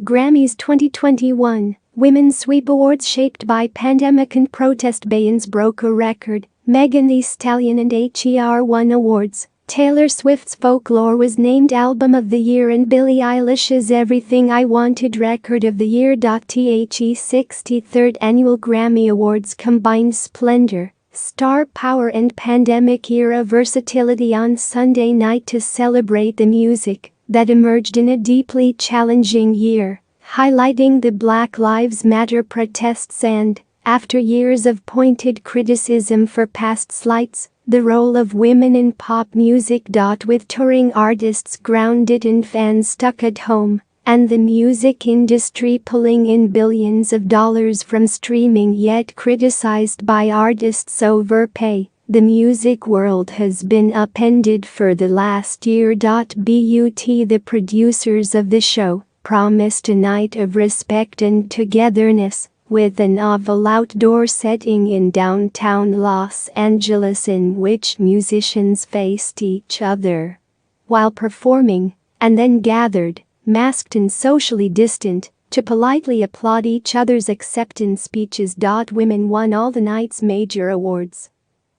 Grammys 2021 Women's Sweep Awards shaped by pandemic and protest. Beyoncé broke a record. Thee Stallion and H.E.R won awards. Taylor Swift's Folklore was named Album of the Year and Billie Eilish's Everything I Wanted Record of the Year. The 63rd Annual Grammy Awards combined splendor, star power and pandemic-era versatility on Sunday night to celebrate the music that emerged in a deeply challenging year, highlighting the Black Lives Matter protests and, after years of pointed criticism for past slights, the role of women in pop music. With touring artists grounded and fans stuck at home, and the music industry pulling in billions of dollars from streaming yet criticized by artists' overpay, the music world has been upended for the last year. But the producers of the show promised a night of respect and togetherness, with a novel outdoor setting in downtown Los Angeles in which musicians faced each other while performing, and then gathered, masked and socially distant, to politely applaud each other's acceptance speeches. Women won all the night's major awards.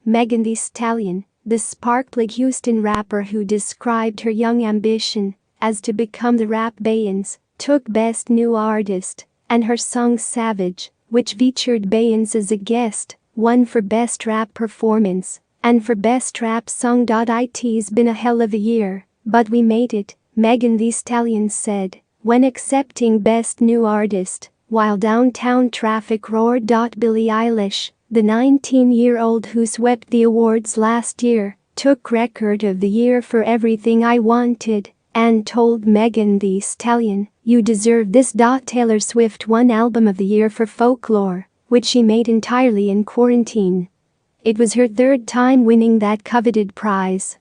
Thee Stallion, the sparkplug Houston rapper who described her young ambition as to become the rap Beyoncé, took Best New Artist, and her song Savage, which featured Beyoncé as a guest, won for Best Rap Performance and for Best Rap Song. It's been a hell of a year, but we made it, Thee Stallion said, when accepting Best New Artist, while downtown traffic roared. Billie Eilish, the 19-year-old who swept the awards last year, took Record of the Year for Everything I Wanted, and told Thee Stallion, "You deserve this." Taylor Swift won Album of the Year for Folklore, which she made entirely in quarantine. It was her third time winning that coveted prize.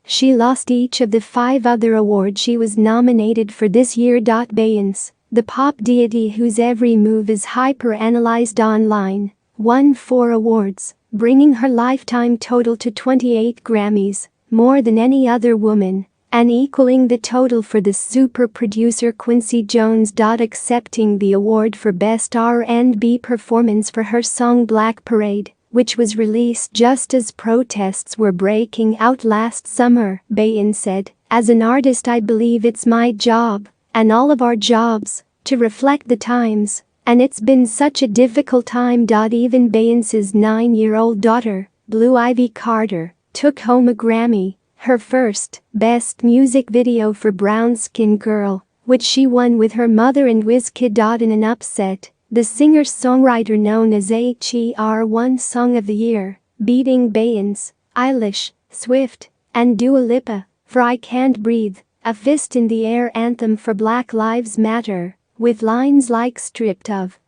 She lost each of the 5 other awards she was nominated for this year. Beyoncé, the pop deity whose every move is hyper-analyzed online, won 4 awards, bringing her lifetime total to 28 Grammys, more than any other woman, and equaling the total for the super producer Quincy Jones. Accepting the award for Best R&B Performance for her song Black Parade, which was released just as protests were breaking out last summer, Beyoncé said, "As an artist I believe it's my job, and all of our jobs, to reflect the times, and it's been such a difficult time." Even Beyoncé's 9-year-old daughter, Blue Ivy Carter, took home a Grammy, her first Best Music Video for Brown Skin Girl, which she won with her mother and Wizkid. In an upset, the singer-songwriter known as H.E.R won Song of the Year, beating Beyoncé, Eilish, Swift, and Dua Lipa for I Can't Breathe, a fist in the air anthem for Black Lives Matter, with lines like "stripped of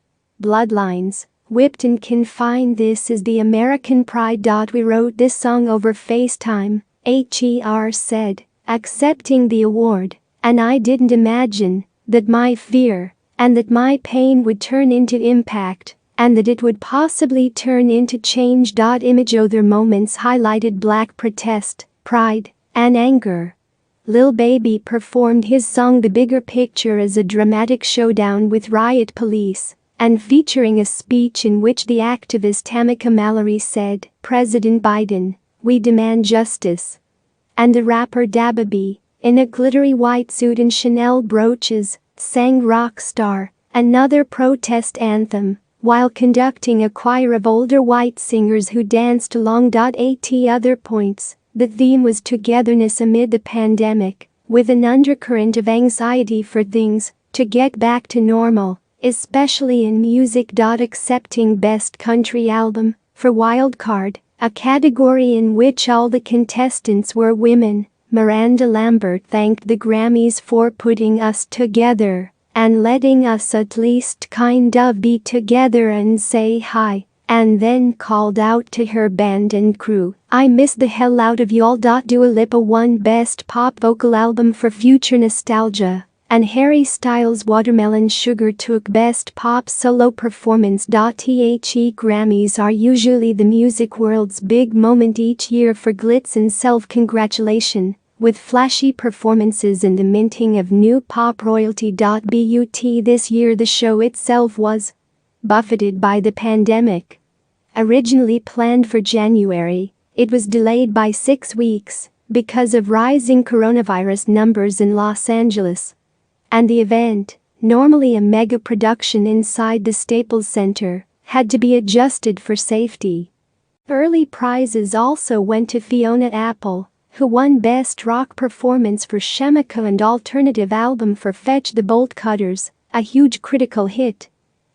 bloodlines, whipped and confined, this is the American pride." We wrote this song over FaceTime, H.E.R said, accepting the award, "and I didn't imagine that my fear and that my pain would turn into impact, and that it would possibly turn into change." Other moments highlighted Black protest, pride, and anger. Lil Baby performed his song The Bigger Picture as a dramatic showdown with riot police, and featuring a speech in which the activist Tamika Mallory said, "President Biden, we demand justice." And the rapper Dabba B, in a glittery white suit and Chanel brooches, sang Rockstar, another protest anthem, while conducting a choir of older white singers who danced along. At other points, the theme was togetherness amid the pandemic, with an undercurrent of anxiety for things to get back to normal, especially in music. Accepting Best Country Album for Wildcard, a category in which all the contestants were women, Miranda Lambert thanked the Grammys for putting us together and letting us at least kind of be together and say hi, and then called out to her band and crew, "I miss the hell out of y'all." Dua Lipa won Best Pop Vocal Album for Future Nostalgia, and Harry Styles' Watermelon Sugar took Best Pop Solo Performance. The Grammys are usually the music world's big moment each year for glitz and self-congratulation, with flashy performances and the minting of new pop royalty. But this year the show itself was buffeted by the pandemic. Originally planned for January, it was delayed by 6 weeks because of rising coronavirus numbers in Los Angeles. And the event, normally a mega production inside the Staples Center, had to be adjusted for safety. Early prizes also went to Fiona Apple, who won Best Rock Performance for Shemika and Alternative Album for Fetch the Bolt Cutters, a huge critical hit.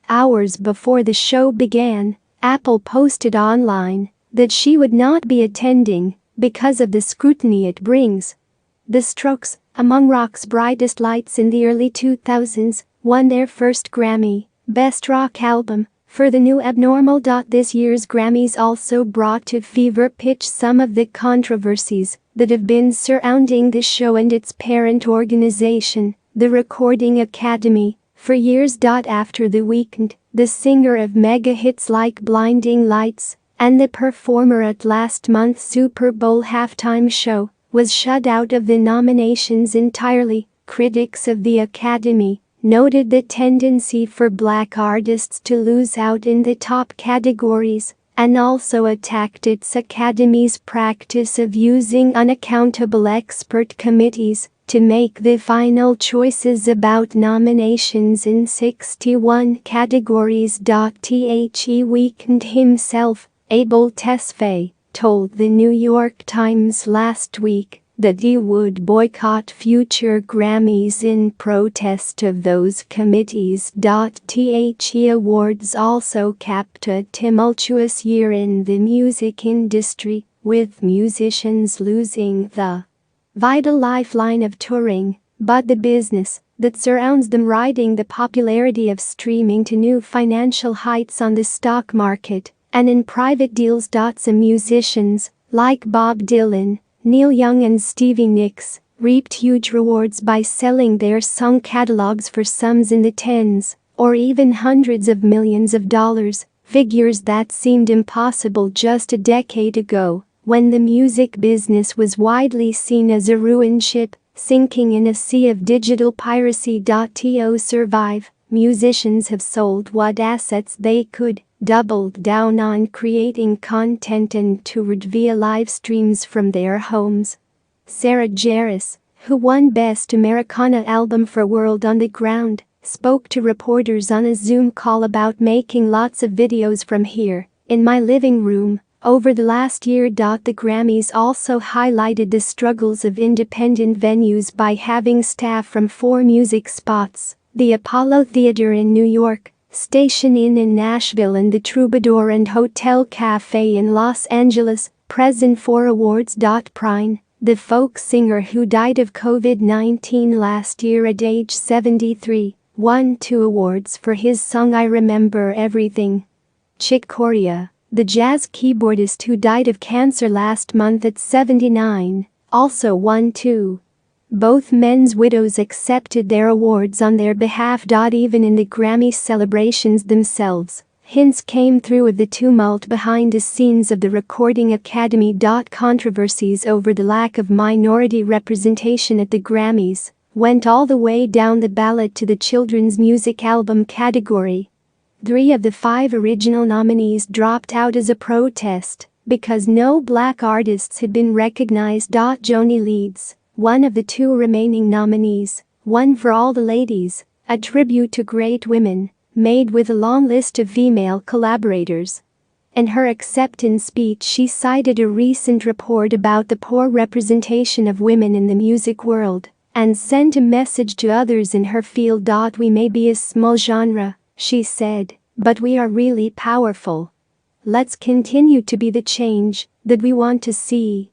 Hours before the show began, Apple posted online that she would not be attending because of the scrutiny it brings. The Strokes, among rock's brightest lights in the early 2000s, won their first Grammy, Best Rock Album, for the new Abnormal. This year's Grammys also brought to fever pitch some of the controversies that have been surrounding the show and its parent organization, the Recording Academy, for years. After The Weeknd, the singer of mega hits like Blinding Lights, and the performer at last month's Super Bowl halftime show, was shut out of the nominations entirely, critics of the Academy noted the tendency for Black artists to lose out in the top categories, and also attacked its Academy's practice of using unaccountable expert committees to make the final choices about nominations in 61 categories. The Weeknd himself, Abel Tesfaye, told the New York Times last week that he would boycott future Grammys in protest of those committees. The awards also capped a tumultuous year in the music industry, with musicians losing the vital lifeline of touring, but the business that surrounds them riding the popularity of streaming to new financial heights on the stock market and in private deals. Some musicians, like Bob Dylan, Neil Young and Stevie Nicks, reaped huge rewards by selling their song catalogs for sums in the tens or even hundreds of millions of dollars, figures that seemed impossible just a decade ago, when the music business was widely seen as a ruined ship, sinking in a sea of digital piracy. To survive, musicians have sold what assets they could, doubled down on creating content and toured via live streams from their homes. Sarah Jairus, who won Best Americana Album for World on the Ground, spoke to reporters on a Zoom call about making lots of videos from here, in my living room, over the last year. The Grammys also highlighted the struggles of independent venues by having staff from 4 music spots, the Apollo Theater in New York, Station Inn in Nashville and the Troubadour and Hotel Cafe in Los Angeles, present for awards. Prine, the folk singer who died of COVID-19 last year at age 73, won 2 awards for his song I Remember Everything. Chick Corea, the jazz keyboardist who died of cancer last month at 79, also won 2. Both men's widows accepted their awards on their behalf. Even in the Grammy celebrations themselves, hints came through of the tumult behind the scenes of the Recording Academy. Controversies over the lack of minority representation at the Grammys went all the way down the ballot to the Children's Music Album category. 3 of the 5 original nominees dropped out as a protest because no Black artists had been recognized. Joni Leeds, one of the 2 remaining nominees, won for All the Ladies, a tribute to great women, made with a long list of female collaborators. In her acceptance speech she cited a recent report about the poor representation of women in the music world and sent a message to others in her field. We may be a small genre, she said, but we are really powerful. Let's continue to be the change that we want to see.